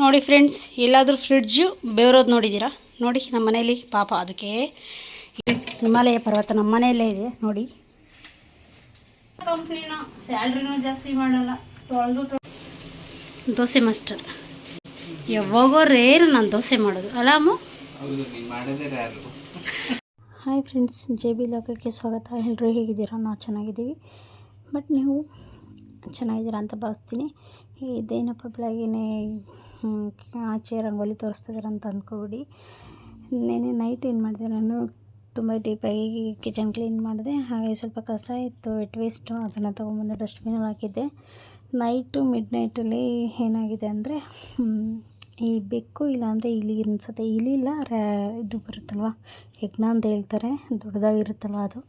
ನೋಡಿ ಫ್ರೆಂಡ್ಸ್, ಎಲ್ಲಾದರೂ ಫ್ರಿಡ್ಜು ಬೇರೋದು ನೋಡಿದ್ದೀರಾ? ನೋಡಿ ನಮ್ಮ ಮನೇಲಿ ಪಾಪ ಅದಕ್ಕೆ ಹಿಮಾಲಯ ಪರ್ವತ ನಮ್ಮ ಮನೆಯಲ್ಲೇ ಇದೆ ನೋಡಿ. ಕಂಪ್ನಿನ ಸ್ಯಾಲ್ರಿನೂ ಜಾಸ್ತಿ ಮಾಡಲ್ಲ. ದೋಸೆ ಮಾಸ್ಟರ್ ಯಾವಾಗೋ ರೇರು ನಾನು ದೋಸೆ ಮಾಡೋದು ಅಲಾಮು. ಹಾಯ್ ಫ್ರೆಂಡ್ಸ್, ಜೆ ಬಿ ಲೋಕಕ್ಕೆ ಸ್ವಾಗತ. ಎಲ್ಲರೂ ಹೇಗಿದ್ದೀರಾ? ನಾವು ಚೆನ್ನಾಗಿದ್ದೀವಿ. ಬಟ್ ನೀವು ಚೆನ್ನಾಗಿದ್ದೀರಾ ಅಂತ ಭಾವಿಸ್ತೀನಿ. ಇದೇನಪ್ಪ ಬೆಳಗ್ಗೆನೇ ಆಚೆ ರಂಗೋಲಿ ತೋರಿಸ್ತಿದ್ದಾರೆ ಅಂತ ಅಂದ್ಕೊಬಿಡಿ. ನೆನ್ನೆ ನೈಟ್ ಏನು ಮಾಡಿದೆ, ನಾನು ತುಂಬ ಡೀಪಾಗಿ ಕಿಚನ್ ಕ್ಲೀನ್ ಮಾಡಿದೆ. ಹಾಗೆ ಸ್ವಲ್ಪ ಕಸ ಇತ್ತು, ವೆಟ್ ವೇಸ್ಟು, ಅದನ್ನು ತೊಗೊಂಬಂದು ಡಸ್ಟ್ಬಿನಲ್ಲಿ ಹಾಕಿದ್ದೆ. ನೈಟು ಮಿಡ್ ನೈಟಲ್ಲಿ ಏನಾಗಿದೆ ಅಂದರೆ, ಈ ಬೆಕ್ಕು ಇಲ್ಲಾಂದರೆ ಇಲಿ ಅನಿಸುತ್ತೆ. ಇಲಿ ಇಲ್ಲ, ಇದು ಬರುತ್ತಲ್ವ ಹೆಗ್ನ ಅಂತ ಹೇಳ್ತಾರೆ, ದೊಡ್ಡದಾಗಿರುತ್ತಲ್ವ, ಅದು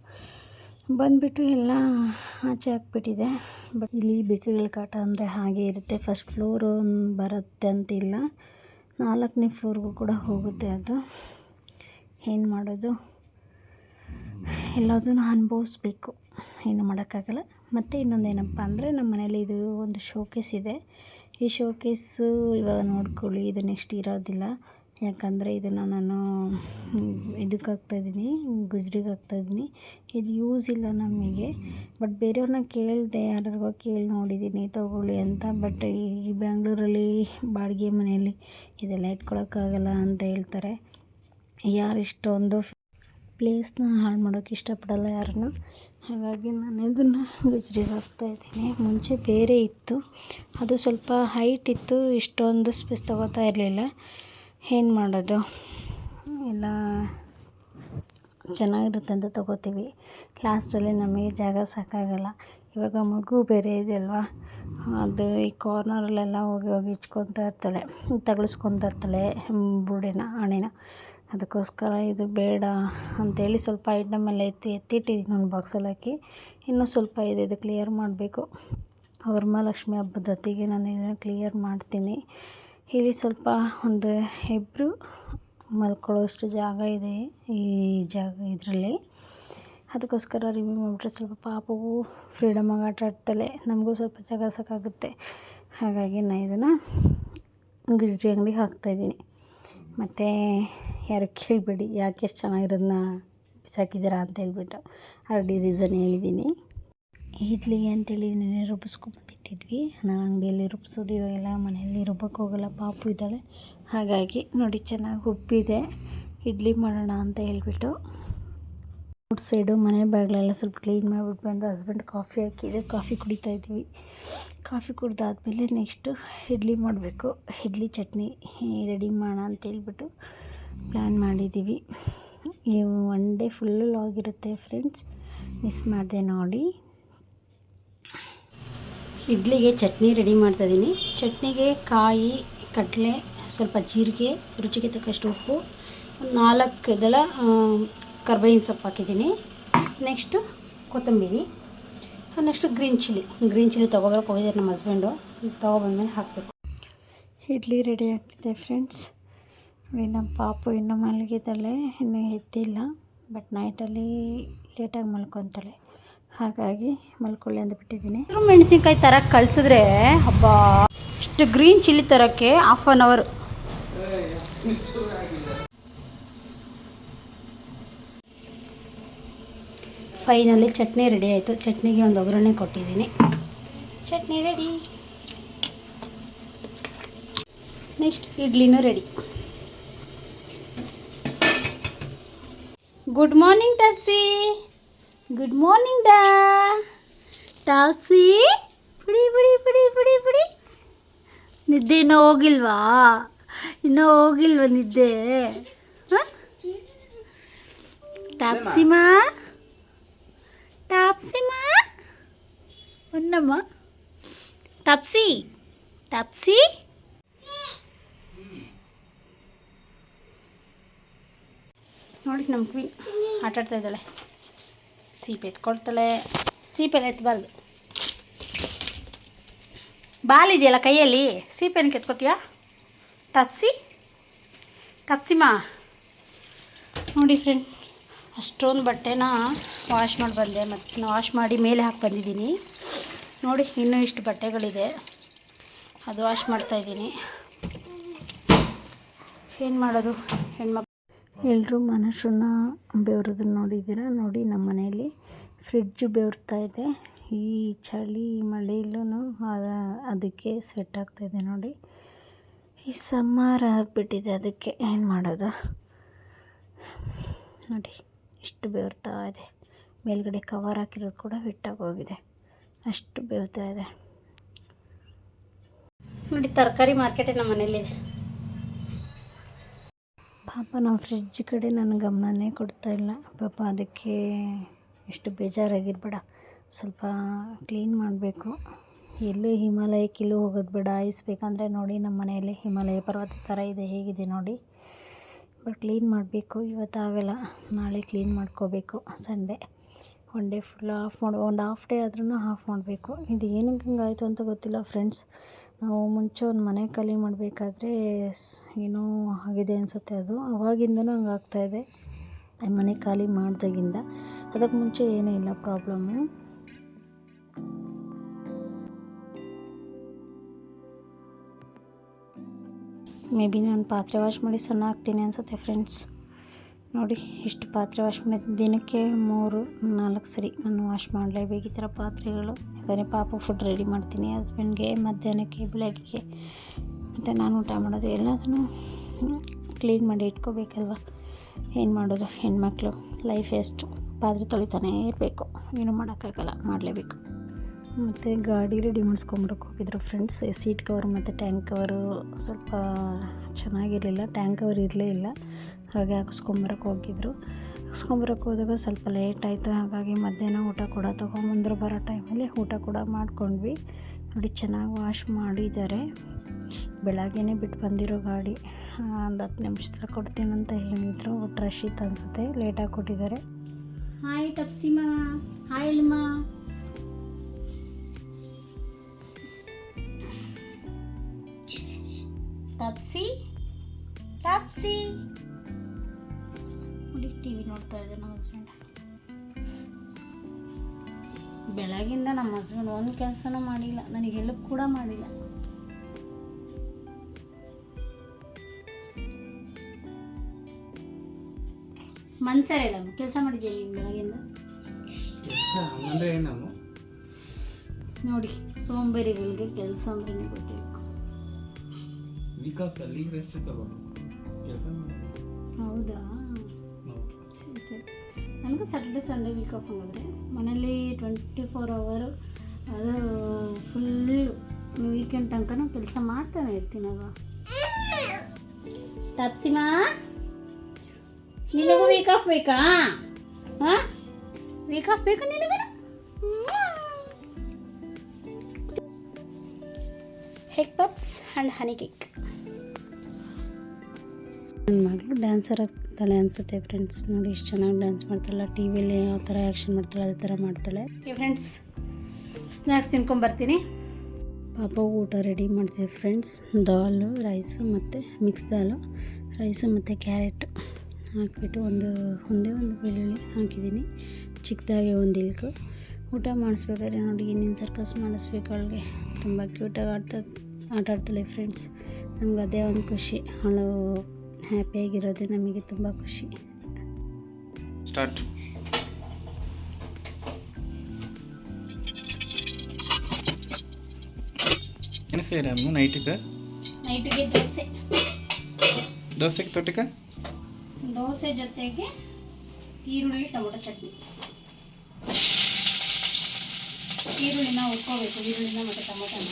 ಬಂದುಬಿಟ್ಟು ಎಲ್ಲ ಆಚೆ ಹಾಕ್ಬಿಟ್ಟಿದೆ. ಬಟ್ ಇಲ್ಲಿ ಬೆಕ್ಕುಗಳ ಕಾಟ ಅಂದರೆ ಹಾಗೆ ಇರುತ್ತೆ. ಫಸ್ಟ್ ಫ್ಲೋರು ಬರುತ್ತೆ ಅಂತಿಲ್ಲ, 4ನೇ ಫ್ಲೋರ್ಗೂ ಕೂಡ ಹೋಗುತ್ತೆ. ಅದು ಏನು ಮಾಡೋದು, ಎಲ್ಲದನ್ನು ಅನುಭವಿಸ್ಬೇಕು, ಏನು ಮಾಡೋಕ್ಕಾಗಲ್ಲ. ಮತ್ತು ಇನ್ನೊಂದೇನಪ್ಪ ಅಂದರೆ, ನಮ್ಮ ಮನೇಲಿ ಇದು ಒಂದು ಶೋಕೇಸ್ ಇದೆ. ಈ ಶೋಕೇಸು ಇವಾಗ ನೋಡ್ಕೊಳ್ಳಿ, ಇದು ನೆಕ್ಸ್ಟ್ ಇರೋದಿಲ್ಲ. ಯಾಕಂದರೆ ಇದನ್ನು ನಾನು ಇದಕ್ಕೆ ಹಾಕ್ತಾಯಿದ್ದೀನಿ, ಗುಜ್ರಿಗೆ ಹಾಕ್ತಾಯಿದ್ದೀನಿ. ಇದು ಯೂಸ್ ಇಲ್ಲ ನಮಗೆ. ಬಟ್ ಬೇರೆಯವ್ರನ್ನ ಕೇಳಿದೆ, ಯಾರಿಗೋ ಕೇಳಿ ನೋಡಿದ್ದೀನಿ ತೊಗೊಳ್ಳಿ ಅಂತ. ಬಟ್ ಈ ಬೆಂಗಳೂರಲ್ಲಿ ಬಾಡಿಗೆ ಮನೆಯಲ್ಲಿ ಇದೆಲ್ಲ ಇಟ್ಕೊಳಕ್ಕಾಗಲ್ಲ ಅಂತ ಹೇಳ್ತಾರೆ. ಯಾರು ಇಷ್ಟೊಂದು ಪ್ಲೇಸ್ನ ಹಾಳು ಮಾಡೋಕ್ಕೆ ಇಷ್ಟಪಡಲ್ಲ ಯಾರನ್ನು. ಹಾಗಾಗಿ ನಾನು ಇದನ್ನು ಗುಜ್ರಿಗೆ ಹಾಕ್ತಾಯಿದ್ದೀನಿ. ಮುಂಚೆ ಬೇರೆ ಇತ್ತು, ಅದು ಸ್ವಲ್ಪ ಹೈಟ್ ಇತ್ತು, ಇಷ್ಟೊಂದು ಸ್ಪೇಸ್ ತೊಗೋತಾ ಇರಲಿಲ್ಲ. ಏನು ಮಾಡೋದು, ಎಲ್ಲ ಚೆನ್ನಾಗಿರುತ್ತೆ ಅಂತ ತೊಗೋತೀವಿ. ಲಾಸ್ಟಲ್ಲಿ ನಮಗೆ ಜಾಗ ಸಾಕಾಗಲ್ಲ. ಇವಾಗ ಮಗು ಬೇರೆ ಇದೆ ಅಲ್ವಾ, ಅದು ಈ ಕಾರ್ನರಲ್ಲೆಲ್ಲ ಹೋಗಿ ಹೋಗಿ ಇಚ್ಕೊತಾ ಇರ್ತಾಳೆ, ತಗಲಿಸ್ಕೊತಾ ಇರ್ತಾಳೆ ಬುಡೆನ, ಹಣೆನ. ಅದಕ್ಕೋಸ್ಕರ ಇದು ಬೇಡ ಅಂಥೇಳಿ ಸ್ವಲ್ಪ ಐಟಮೆಲ್ಲ ಎತ್ತಿಟ್ಟಿದ್ದೀನಿ ಒಂದು ಬಾಕ್ಸಲ್ಲಿ ಹಾಕಿ. ಇನ್ನೂ ಸ್ವಲ್ಪ ಇದೆ, ಇದು ಕ್ಲಿಯರ್ ಮಾಡಬೇಕು. ವರಮಹಾಲಕ್ಷ್ಮಿ ಹಬ್ಬದ ಹೊತ್ತಿಗೆ ನಾನು ಇದನ್ನು ಕ್ಲಿಯರ್ ಮಾಡ್ತೀನಿ. ಇಲ್ಲಿ ಸ್ವಲ್ಪ ಒಂದು ಇಬ್ಬರು ಮಲ್ಕೊಳ್ಳೋಷ್ಟು ಜಾಗ ಇದೆ ಈ ಜಾಗ ಇದರಲ್ಲಿ. ಅದಕ್ಕೋಸ್ಕರ ರಿಮೂವ್ ಮಾಡಿಬಿಟ್ರೆ ಸ್ವಲ್ಪ ಪಾಪವು ಫ್ರೀಡಮಾಗಿ ಆಟ ಆಡ್ತಾಳೆ, ನಮಗೂ ಸ್ವಲ್ಪ ಜಾಗ ಸಾಕಾಗುತ್ತೆ. ಹಾಗಾಗಿ ನಾನು ಇದನ್ನು ಗುಜ್ರಿ ಅಂಗಡಿಗೆ ಹಾಕ್ತಾಯಿದ್ದೀನಿ. ಮತ್ತು ಯಾರು ಕೇಳಬೇಡಿ ಯಾಕೆ ಎಷ್ಟು ಚೆನ್ನಾಗಿರೋದನ್ನ ಬಿಸಾಕಿದ್ದೀರಾ ಅಂತ ಹೇಳ್ಬಿಟ್ಟು, ಆಲ್ರೆಡಿ ರೀಸನ್ ಹೇಳಿದ್ದೀನಿ. ಇಡ್ಲಿಗೆ ಅಂತೇಳಿ ನೆನೆ ರುಬ್ಬಿಸ್ಕೊಂಬಂದಿಟ್ಟಿದ್ವಿ. ನಾನು ಅಂಗಡಿಯಲ್ಲಿ ರುಬ್ಬಿಸೋದು, ಇವಾಗೆಲ್ಲ ಮನೆಯಲ್ಲಿ ರುಬ್ಬಕ್ಕೆ ಹೋಗಲ್ಲ, ಪಾಪು ಇದ್ದಾಳೆ. ಹಾಗಾಗಿ ನೋಡಿ ಚೆನ್ನಾಗಿ ಉಬ್ಬಿದೆ. ಇಡ್ಲಿ ಮಾಡೋಣ ಅಂತ ಹೇಳ್ಬಿಟ್ಟು ಔಟ್ ಸೈಡು ಮನೆ ಬಾಗಿಲೆಲ್ಲ ಸ್ವಲ್ಪ ಕ್ಲೀನ್ ಮಾಡಿಬಿಟ್ಟು ಬಂದು ಹಸ್ಬೆಂಡ್ ಕಾಫಿ ಹಾಕಿದೆ, ಕಾಫಿ ಕುಡಿತಾಯಿದ್ದೀವಿ. ಕಾಫಿ ಕುಡ್ದಾದ್ಮೇಲೆ ನೆಕ್ಸ್ಟು ಇಡ್ಲಿ ಮಾಡಬೇಕು. ಇಡ್ಲಿ ಚಟ್ನಿ ರೆಡಿ ಮಾಡೋಣ ಅಂತೇಳ್ಬಿಟ್ಟು ಪ್ಲ್ಯಾನ್ ಮಾಡಿದ್ದೀವಿ. ಈ ಒನ್ ಡೇ ಫುಲ್ಲು ಲಾಗ್ ಇರುತ್ತೆ ಫ್ರೆಂಡ್ಸ್, ಮಿಸ್ ಮಾಡಿದೆ ನೋಡಿ. ಇಡ್ಲಿಗೆ ಚಟ್ನಿ ರೆಡಿ ಮಾಡ್ತಾಯಿದ್ದೀನಿ. ಚಟ್ನಿಗೆ ಕಾಯಿ, ಕಡಲೆ, ಸ್ವಲ್ಪ ಜೀರಿಗೆ, ರುಚಿಗೆ ತಕ್ಕಷ್ಟು ಉಪ್ಪು, 4 ಇದೆಲ್ಲ ಕರ್ಬೇವಿನ ಸೊಪ್ಪು ಹಾಕಿದ್ದೀನಿ. ನೆಕ್ಸ್ಟು ಕೊತ್ತಂಬರಿ, ನೆಕ್ಸ್ಟು ಗ್ರೀನ್ ಚಿಲ್ಲಿ ತೊಗೊಬರಕ್ಕೆ ಹೋಗಿದ್ದಾರೆ ನಮ್ಮ ಹಸ್ಬೆಂಡು, ತೊಗೊಬಂದ್ಮೇಲೆ ಹಾಕಬೇಕು. ಇಡ್ಲಿ ರೆಡಿ ಆಗ್ತಿದೆ ಫ್ರೆಂಡ್ಸ್. ನೋಡಿ, ನಮ್ಮ ಪಾಪು ಇನ್ನೂ ಮಲಗಿದ್ದಾಳೆ, ಇನ್ನೂ ಎದ್ದಿಲ್ಲ. ಬಟ್ ನೈಟಲ್ಲಿ ಲೇಟಾಗಿ ಮಲ್ಕೊತಾಳೆ, ಹಾಗಾಗಿ ಮಲ್ಕೊಳ್ಳಿ ಅಂತ ಬಿಟ್ಟಿದ್ದೀನಿ. ಮೆಣಸಿನ್ಕಾಯಿ ತರಕ್ಕೆ ಕಳಿಸಿದ್ರೆ ಹಬ್ಬ, ಇಷ್ಟು ಗ್ರೀನ್ ಚಿಲ್ಲಿ ತರೋಕ್ಕೆ ½ an hour. Finally chutney ready ಆಯಿತು. ಚಟ್ನಿಗೆ ಒಂದು ಒಗ್ಗರಣೆ ಕೊಟ್ಟಿದ್ದೀನಿ. ಚಟ್ನಿ ರೆಡಿ. ನೆಕ್ಸ್ಟ್ ಇಡ್ಲಿನೂ ready. Good morning Topsy, good morning Topsy. ಪುಡಿ ಪುಡಿ ಪುಡಿ ಪುಡಿ ಪುಡಿ. ನಿದ್ದೆ ಇನ್ನೂ ಹೋಗಿಲ್ವಾ ನಿದ್ದೆ? ಹಾಂ ಟಾಪ್ಸಿಮಾ, ಟಾಪ್ಸಿಮಾ, ಒನ್ನಮ್ಮ, ಟಾಪ್ಸಿ, ಟಾಪ್ಸಿ. ನೋಡಿ ನಮ್ಮ ಕ್ವೀನ್ ಆಟಾಡ್ತಾ ಇದ್ದಾಳೆ. ಸೀಪೆ ಎತ್ಕೊಳ್ತಾಳೆ. ಸೀಪೆಲ್ಲ ಎತ್ತಬಾರ್ದು, ಬಾಲಿದೆಯಲ್ಲ ಕೈಯಲ್ಲಿ, ಸೀಪೆನಕ್ಕೆ ಎತ್ಕೊತೀಯಾ ಟಾಪ್ಸಿ? ಟಾಪ್ಸಿಮಾ. ನೋಡಿ ಫ್ರೆಂಡ್, ಅಷ್ಟೊಂದು ಬಟ್ಟೆನ ವಾಶ್ ಮಾಡಿ ಬಂದೆ, ಮತ್ತು ವಾಶ್ ಮಾಡಿ ಮೇಲೆ ಹಾಕಿ ಬಂದಿದ್ದೀನಿ. ನೋಡಿ ಇನ್ನೂ ಇಷ್ಟು ಬಟ್ಟೆಗಳಿದೆ, ಅದು ವಾಶ್ ಮಾಡ್ತಾಯಿದ್ದೀನಿ. ಏನು ಮಾಡೋದು ಹೆಣ್ಮಕ್ಳು. ಎಲ್ಲರೂ ಮನುಷ್ಯರನ್ನ ಬೆವರೋದನ್ನ ನೋಡಿದ್ದೀರಾ? ನೋಡಿ ನಮ್ಮ ಮನೆಯಲ್ಲಿ ಫ್ರಿಡ್ಜ್ ಬೆವರ್ತಾ ಇದೆ. ಈ ಚಳಿ ಮಳೆಯಲ್ಲೂ ಅದಕ್ಕೆ ಸೆಟ್ ಆಗ್ತಾಯಿದೆ ನೋಡಿ. ಈ ಸಮ್ಮರ್ ಆಗಿಬಿಟ್ಟಿದೆ, ಅದಕ್ಕೆ ಏನು ಮಾಡೋದು ನೋಡಿ. ಇಷ್ಟು ಬೆವರ್ತಾ ಇದೆ. ಮೇಲ್ಗಡೆ ಕವರ್ ಹಾಕಿರೋದು ಕೂಡ ಹೋಗಿದೆ, ಅಷ್ಟು ಬೆವರ್ತಾ ಇದೆ ನೋಡಿ. ತರಕಾರಿ ಮಾರ್ಕೆಟೇ ನಮ್ಮ ಮನೇಲಿದೆ. ಪಾಪ ನಮ್ಮ ಫ್ರಿಡ್ಜ್ ಕಡೆ ನನ್ನ ಗಮನನೇ ಕೊಡ್ತಾಯಿಲ್ಲ ಪಾಪ. ಅದಕ್ಕೆ ಎಷ್ಟು ಬೇಜಾರಾಗಿರ್ಬೇಡ, ಸ್ವಲ್ಪ ಕ್ಲೀನ್ ಮಾಡಬೇಕು. ಎಲ್ಲೂ ಹಿಮಾಲಯಕ್ಕೆಲ್ಲೂ ಹೋಗೋದು ಬೇಡ. ಬೇಕಂದರೆ ನೋಡಿ ನಮ್ಮ ಮನೆಯಲ್ಲಿ ಹಿಮಾಲಯ ಪರ್ವತ ಥರ ಇದೆ, ಹೇಗಿದೆ ನೋಡಿ. ಬಟ್ ಕ್ಲೀನ್ ಮಾಡಬೇಕು, ಇವತ್ತಾಗಲ್ಲ, ನಾಳೆ ಕ್ಲೀನ್ ಮಾಡ್ಕೋಬೇಕು. ಸಂಡೇ ಒನ್ ಡೇ ಫುಲ್ ಒಂದು ಹಾಫ್ ಡೇ ಆದ್ರೂ ಆಫ್ ಮಾಡಬೇಕು. ಇದು ಏನಕ್ಕೆ ಹಿಂಗಾಯಿತು ಅಂತ ಗೊತ್ತಿಲ್ಲ ಫ್ರೆಂಡ್ಸ್. ನಾವು ಮುಂಚೆ ಒಂದು ಮನೆ ಖಾಲಿ ಮಾಡಬೇಕಾದ್ರೆ ಏನೋ ಆಗಿದೆ ಅನಿಸುತ್ತೆ, ಅದು ಅವಾಗಿಂದನೂ ಹಂಗೆ ಆಗ್ತಾಯಿದೆ. ಮನೆ ಖಾಲಿ ಮಾಡಿದಾಗಿಂದ. ಅದಕ್ಕೆ ಮುಂಚೆ ಏನೂ ಇಲ್ಲ ಪ್ರಾಬ್ಲಮ್ಮು. ಮೇ ಬಿ ನಾನು ಪಾತ್ರೆ ವಾಶ್ ಮಾಡಿ ಸಣ್ಣ ಹಾಕ್ತೀನಿ ಅನಿಸುತ್ತೆ ಫ್ರೆಂಡ್ಸ್. ನೋಡಿ ಇಷ್ಟು ಪಾತ್ರೆ ವಾಶ್ ಮಾಡಿ ದಿನಕ್ಕೆ 3-4 ಸರಿ ನಾನು ವಾಶ್ ಮಾಡಲೇಬೇಕು ಈ ಥರ ಪಾತ್ರೆಗಳು. ಯಾಕಂದರೆ ಪಾಪ ಫುಡ್ ರೆಡಿ ಮಾಡ್ತೀನಿ, ಹಸ್ಬೆಂಡ್ಗೆ, ಮಧ್ಯಾಹ್ನಕ್ಕೆ, ಬೆಳಗ್ಗೆಗೆ, ಮತ್ತು ನಾನು ಊಟ ಮಾಡೋದು ಎಲ್ಲದನ್ನು ಕ್ಲೀನ್ ಮಾಡಿ ಇಟ್ಕೋಬೇಕಲ್ವ. ಏನು ಮಾಡೋದು, ಹೆಣ್ಮಕ್ಳು ಲೈಫ್ ಎಷ್ಟು, ಪಾತ್ರೆ ತೊಳಿತಾನೇ ಇರಬೇಕು, ಏನೂ ಮಾಡೋಕ್ಕಾಗಲ್ಲ, ಮಾಡಲೇಬೇಕು. ಮತ್ತು ಗಾಡಿ ರೆಡಿ ಮಾಡಿಸ್ಕೊಂಬರಕ್ಕೆ ಹೋಗಿದ್ರು ಫ್ರೆಂಡ್ಸ್. ಸೀಟ್ ಕವರ್ ಮತ್ತು ಟ್ಯಾಂಕ್ ಕವರು ಸ್ವಲ್ಪ ಚೆನ್ನಾಗಿರಲಿಲ್ಲ, ಟ್ಯಾಂಕ್ ಕವರ್ ಇರಲೇ ಇಲ್ಲ, ಹಾಗೆ ಹಾಕಿಸ್ಕೊಂಬರಕ್ಕೆ ಹೋಗಿದ್ರು. ಹಾಕ್ಸ್ಕೊಂಬರಕ್ಕೆ ಹೋದಾಗ ಸ್ವಲ್ಪ ಲೇಟ್ ಆಯಿತು. ಹಾಗಾಗಿ ಮಧ್ಯಾಹ್ನ ಊಟ ಕೂಡ ತೊಗೊಂಬಂದ್ರು. ಬರೋ ಟೈಮಲ್ಲಿ ಊಟ ಕೂಡ ಮಾಡ್ಕೊಂಡ್ವಿ ನೋಡಿ. ಚೆನ್ನಾಗಿ ವಾಶ್ ಮಾಡಿದ್ದಾರೆ. ಬೆಳಗ್ಗೆನೇ ಬಿಟ್ಟು ಬಂದಿರೋ ಗಾಡಿ, ಒಂದು 10 ನಿಮಿಷದಲ್ಲಿ ಕೊಡ್ತೀನಿ ಅಂತ ಹೇಳಿದರು. ಬಟ್ ರಶ್ ಇತ್ತು ಅನಿಸುತ್ತೆ, ಲೇಟಾಗಿ ಕೊಟ್ಟಿದ್ದಾರೆ. Hi ಟಪ್ಸಿಮಾ, hi ಎಲ್ಮ. ತಪ್ಸಿ ತಪ್ಸಿ ನೋಡಿ, ಟಿ ವಿ ನೋಡ್ತಾ ಇದ್ದೆ ನಮ್ಮ ಹಸ್ಬೆಂಡ್. ಬೆಳಗಿಂದ ನಮ್ಮ ಹಸ್ಬೆಂಡ್ ಒಂದು ಕೆಲಸನೂ ಮಾಡಿಲ್ಲ, ನನಗೆ ಹೆಲ್ಪ್ ಕೂಡ ಮಾಡಿಲ್ಲ. ಮನ್ಸರೇ ಇಲ್ಲ, ಕೆಲಸ ಮಾಡಿದ್ದೆ ನೀನು ಬೆಳಗಿಂದ ನೋಡಿ. ಸೋಂಬೇರಿಗಳಿಗೆ ಕೆಲಸ ಅಂದ್ರೆ ಗೊತ್ತಿಲ್ಲ. ಹೌದಾ, ಸರಿ ಸರಿ. ನನಗೂ ಸ್ಯಾಟರ್ಡೆ ಸಂಡೇ ವೀಕ್ ಆಫ್ ಹಂಗಾದ್ರೆ. ಮನೇಲಿ 24 hour ಅದು ಫುಲ್ಲು ವೀಕೆಂಡ್ ತನಕ ಕೆಲಸ ಮಾಡ್ತಾನೆ ಇರ್ತೀನಲ್ವ. ತಪ್ಸಿಮಾ, ನಿನಗೂ ವೀಕ್ ಆಫ್ ಬೇಕಾ? ಹಾಂ, ವೀಕ್ ಆಫ್ ಬೇಕಾ ನಿನಗೆ? ಹೆಗ್ ಪಪ್ಸ್ ಆ್ಯಂಡ್ ಹನಿ ಕೇಕ್. ನನ್ನ ಮಗಳು ಡ್ಯಾನ್ಸರ್ ಆಗ್ತಾಳೆ ಅನಿಸುತ್ತೆ ಫ್ರೆಂಡ್ಸ್. ನೋಡಿ ಎಷ್ಟು ಚೆನ್ನಾಗಿ ಡ್ಯಾನ್ಸ್ ಮಾಡ್ತಾಳೆ. ಟಿ ವಿಯಲ್ಲಿ ಯಾವ ಥರ ಆ್ಯಕ್ಷನ್ ಮಾಡ್ತಾಳೆ ಅದೇ ಥರ ಮಾಡ್ತಾಳೆ. ಫ್ರೆಂಡ್ಸ್, ಸ್ನ್ಯಾಕ್ಸ್ ತಿನ್ಕೊಂಬರ್ತೀನಿ. ಪಾಪ ಊಟ ರೆಡಿ ಮಾಡ್ತೀವಿ ಫ್ರೆಂಡ್ಸ್. ದಾಲು, ರೈಸು ಮತ್ತು ಮಿಕ್ಸ್ ದಾಲು, ರೈಸು ಮತ್ತು ಕ್ಯಾರೆಟ್ ಹಾಕಿಬಿಟ್ಟು ಒಂದೇ ಒಂದು ಬೆಳ್ಳುಳ್ಳಿ ಹಾಕಿದ್ದೀನಿ, ಚಿಕ್ಕದಾಗಿ ಒಂದು ಇಲ್ಕು. ಊಟ ಮಾಡಿಸ್ಬೇಕಾದ್ರೆ ನೋಡಿ ಏನೇನು ಸರ್ಕಸ್ ಮಾಡಿಸ್ಬೇಕು ಅವಳಿಗೆ. ತುಂಬ ಕ್ಯೂಟಾಗಿ ಆಟ ಆಡ್ತಾಳೆ ಫ್ರೆಂಡ್ಸ್. ನಮ್ಗೆ ಅದೇ ಒಂದು ಖುಷಿ, ಅವಳು ಹ್ಯಾಪಿಯಾಗಿರೋದೇ ನಮಗೆ ತುಂಬ ಖುಷಿ. ಸ್ಟಾರ್ಟ್. ಏನು ಸೇರಮ್ಮ ನೈಟಿಗೆ ದೋಸೆಗೆ ತೊಟ್ಟಿಕ ದೋಸೆ ಜೊತೆಗೆ ಈರುಳ್ಳಿ ಟೊಮೊಟೊ ಚಟ್ನಿ. ಈರುಳ್ಳಿನ ಹುರ್ಕೋಬೇಕು, ಈರುಳ್ಳಿನ ಮತ್ತು ಟೊಮೊಟೊನ.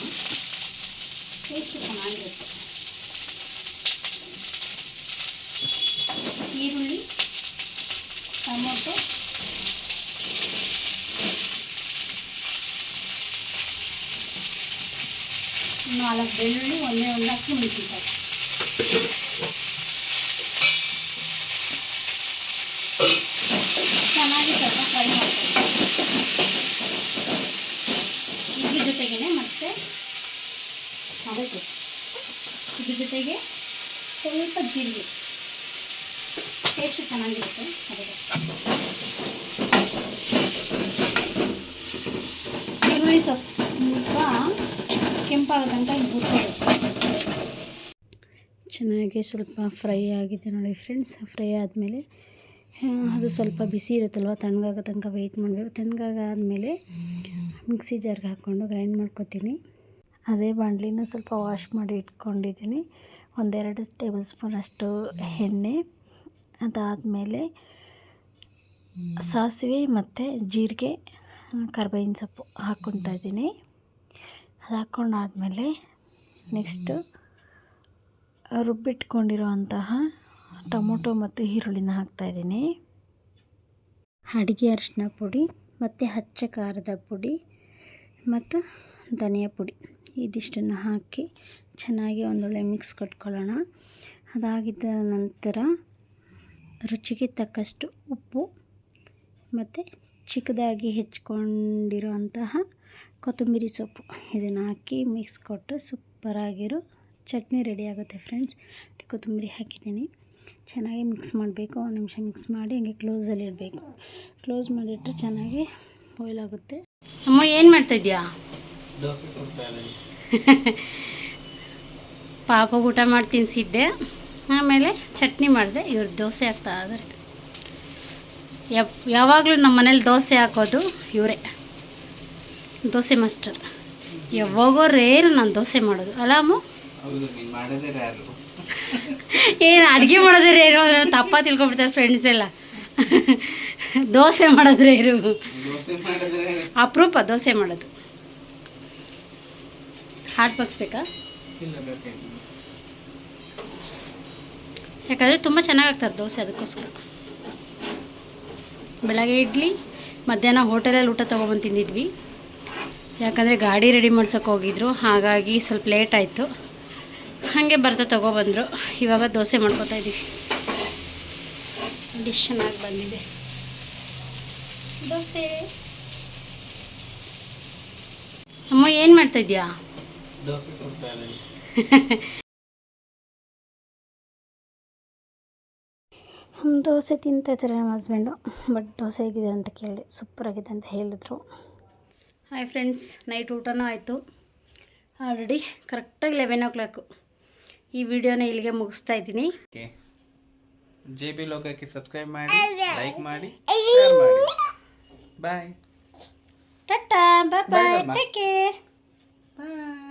ಟೇಸ್ಟ್ ಚೆನ್ನಾಗಿರುತ್ತೆ. ಈರುಳ್ಳಿ, ಟೊಮೊಟೊ, ನಾಲ್ಕು ಬೆಳ್ಳುಳ್ಳಿ, ಒಂದೇ ಒಂದು ಹಸಿಮೆಣಸಿನಕಾಯಿ. ಚೆನ್ನಾಗಿ ಸ್ವಲ್ಪ ಫ್ರೈ ಮಾಡ್ಬೇಕು. ಇದ್ರ ಜೊತೆಗೇ ಮತ್ತೆ ಅದಕ್ಕೆ ಇದ್ರ ಜೊತೆಗೆ ಸ್ವಲ್ಪ ಜೀರಿಗೆ, ಟೇಸ್ಟ್ ಚೆನ್ನಾಗಿರುತ್ತೆ ಅದಕ್ಕೆ. ಈರುಳ್ಳಿ ಸ್ವಲ್ಪ ಕೆಂಪಾಗೋ ತನಕ ಹುರ್ಕೋಬೇಕು. ಚೆನ್ನಾಗಿ ಸ್ವಲ್ಪ ಫ್ರೈ ಆಗಿದೆ ನೋಡಿ ಫ್ರೆಂಡ್ಸ್. ಫ್ರೈ ಆದಮೇಲೆ ಅದು ಸ್ವಲ್ಪ ಬಿಸಿ ಇರುತ್ತಲ್ವ, ತಣ್ಣಗಾಗೋ ತನಕ ವೆಯ್ಟ್ ಮಾಡಬೇಕು. ತಣ್ಣಗಾದ್ಮೇಲೆ ಮಿಕ್ಸಿ ಜಾರ್ಗೆ ಹಾಕ್ಕೊಂಡು ಗ್ರೈಂಡ್ ಮಾಡ್ಕೊತೀನಿ. ಅದೇ ಬಾಣಲಿನ ಸ್ವಲ್ಪ ವಾಶ್ ಮಾಡಿ ಇಟ್ಕೊಂಡಿದ್ದೀನಿ. 1-2 ಟೇಬಲ್ ಸ್ಪೂನ್ ಅಷ್ಟು ಎಣ್ಣೆ, ಅದಾದಮೇಲೆ ಸಾಸಿವೆ ಮತ್ತು ಜೀರಿಗೆ, ಕರ್ಬೇವಿನ ಸೊಪ್ಪು ಹಾಕ್ಕೊತಾ ಇದ್ದೀನಿ. ಅದು ಹಾಕ್ಕೊಂಡಾದಮೇಲೆ ನೆಕ್ಸ್ಟು ರುಬ್ಬಿಟ್ಕೊಂಡಿರೋ ಅಂತಹ ಟೊಮೊಟೊ ಮತ್ತು ಈರುಳ್ಳಿನ ಹಾಕ್ತಾಯಿದ್ದೀನಿ. ಅಡುಗೆ ಅರಿಶಿನ ಪುಡಿ ಮತ್ತು ಅಚ್ಚ ಖಾರದ ಪುಡಿ ಮತ್ತು ಧನಿಯಾ ಪುಡಿ ಇದಿಷ್ಟನ್ನು ಹಾಕಿ ಚೆನ್ನಾಗಿ ಒಂದೊಳ್ಳೆ ಮಿಕ್ಸ್ ಕೊಟ್ಕೊಳ್ಳೋಣ. ಅದಾಗಿದ್ದ ನಂತರ ರುಚಿಗೆ ತಕ್ಕಷ್ಟು ಉಪ್ಪು ಮತ್ತು ಚಿಕ್ಕದಾಗಿ ಹೆಚ್ಕೊಂಡಿರೋ ಅಂತಹ ಕೊತ್ತಂಬರಿ ಸೊಪ್ಪು ಇದನ್ನು ಹಾಕಿ ಮಿಕ್ಸ್ ಕೊಟ್ಟು ಸೂಪರಾಗಿರೋ ಚಟ್ನಿ ರೆಡಿ ಆಗುತ್ತೆ ಫ್ರೆಂಡ್ಸ್. ಕೊತ್ತಂಬರಿ ಹಾಕಿದ್ದೀನಿ, ಚೆನ್ನಾಗಿ ಮಿಕ್ಸ್ ಮಾಡಬೇಕು. 1 ನಿಮಿಷ ಮಿಕ್ಸ್ ಮಾಡಿ ಹಂಗೆ ಕ್ಲೋಸಲ್ಲಿ ಇಡಬೇಕು. ಕ್ಲೋಸ್ ಮಾಡಿಟ್ರೆ ಚೆನ್ನಾಗಿ ಬಾಯ್ಲ್ ಆಗುತ್ತೆ. ಅಮ್ಮ ಏನು ಮಾಡ್ತಾಯಿದ್ಯಾ? ಪಾಪ ಊಟ ಮಾಡಿ ತಿನ್ನಿಸಿದ್ದೆ, ಆಮೇಲೆ ಚಟ್ನಿ ಮಾಡಿದೆ. ಇವ್ರು ದೋಸೆ ಹಾಕ್ತಾ ಇದ್ದಾರೆ. ಯಾವಾಗಲೂ ನಮ್ಮ ಮನೇಲಿ ದೋಸೆ ಹಾಕೋದು ಇವರೇ, ದೋಸೆ ಮಾಸ್ಟರ್. ಯಾವಾಗೋ ರೇರು ನಾನು ದೋಸೆ ಮಾಡೋದು ಅಲ್ಲ ಅಮ್ಮ? ಏನು ಅಡುಗೆ ಮಾಡೋದೇ ರೇರು ಅಂದರೆ ತಪ್ಪ ತಿಳ್ಕೊಬಿಡ್ತಾರೆ ಫ್ರೆಂಡ್ಸ್ ಎಲ್ಲ. ದೋಸೆ ಮಾಡೋದ್ರೆ ರೇರು, ಅಪರೂಪ ದೋಸೆ ಮಾಡೋದು. ಹಾಟ್ ಬಗ್ಸ್ಬೇಕಾ? ಯಾಕಂದರೆ ತುಂಬ ಚೆನ್ನಾಗಾಗ್ತದೆ ದೋಸೆ, ಅದಕ್ಕೋಸ್ಕರ. ಬೆಳಗ್ಗೆ ಇಡ್ಲಿ, ಮಧ್ಯಾಹ್ನ ಹೋಟೆಲಲ್ಲಿ ಊಟ ತೊಗೊಬಂದು ತಿಂದಿದ್ವಿ. ಯಾಕಂದರೆ ಗಾಡಿ ರೆಡಿ ಮಾಡ್ಸೋಕೆ ಹೋಗಿದ್ರು, ಹಾಗಾಗಿ ಸ್ವಲ್ಪ ಲೇಟ್ ಆಯಿತು. ಹಾಗೆ ಬರ್ತಾ ತೊಗೊಬಂದರು. ಇವಾಗ ದೋಸೆ ಮಾಡ್ಕೊತಾ ಇದ್ದೀವಿ. ಡಿಶ್ ಚೆನ್ನಾಗಿ ಬಂದಿದೆ ದೋಸೆ. ಅಮ್ಮ ಏನು ಮಾಡ್ತಾಯಿದ್ಯಾ? ದೋಸೆ ತಿಂತಾಯಿದ್ದಾರೆ ನಮ್ಮ ಹಸ್ಬೆಂಡು. ಬಟ್ ದೋಸೆ ಹೇಗಿದೆ ಅಂತ ಕೇಳಿದೆ, ಸೂಪರಾಗಿದೆ ಅಂತ ಹೇಳಿದ್ರು. ಹಾಯ್ ಫ್ರೆಂಡ್ಸ್, ನೈಟ್ ಊಟನೂ ಆಯಿತು. ಆಲ್ರೆಡಿ ಕರೆಕ್ಟಾಗಿ 11 o'clock. ಈ ವಿಡಿಯೋನ ಇಲ್ಲಿಗೆ ಮುಗಿಸ್ತಾ ಇದ್ದೀನಿ. JB ಲೋಕಕ್ಕೆ ಸಬ್ಸ್ಕ್ರೈಬ್ ಮಾಡಿ, ಲೈಕ್ ಮಾಡಿ, ಶೇರ್ ಮಾಡಿ. ಬಾಯ್. ಟಾಟಾ, ಬಾಯ್ ಬಾಯ್, ಟೇಕ್ ಕೇರ್. ಬಾಯ್.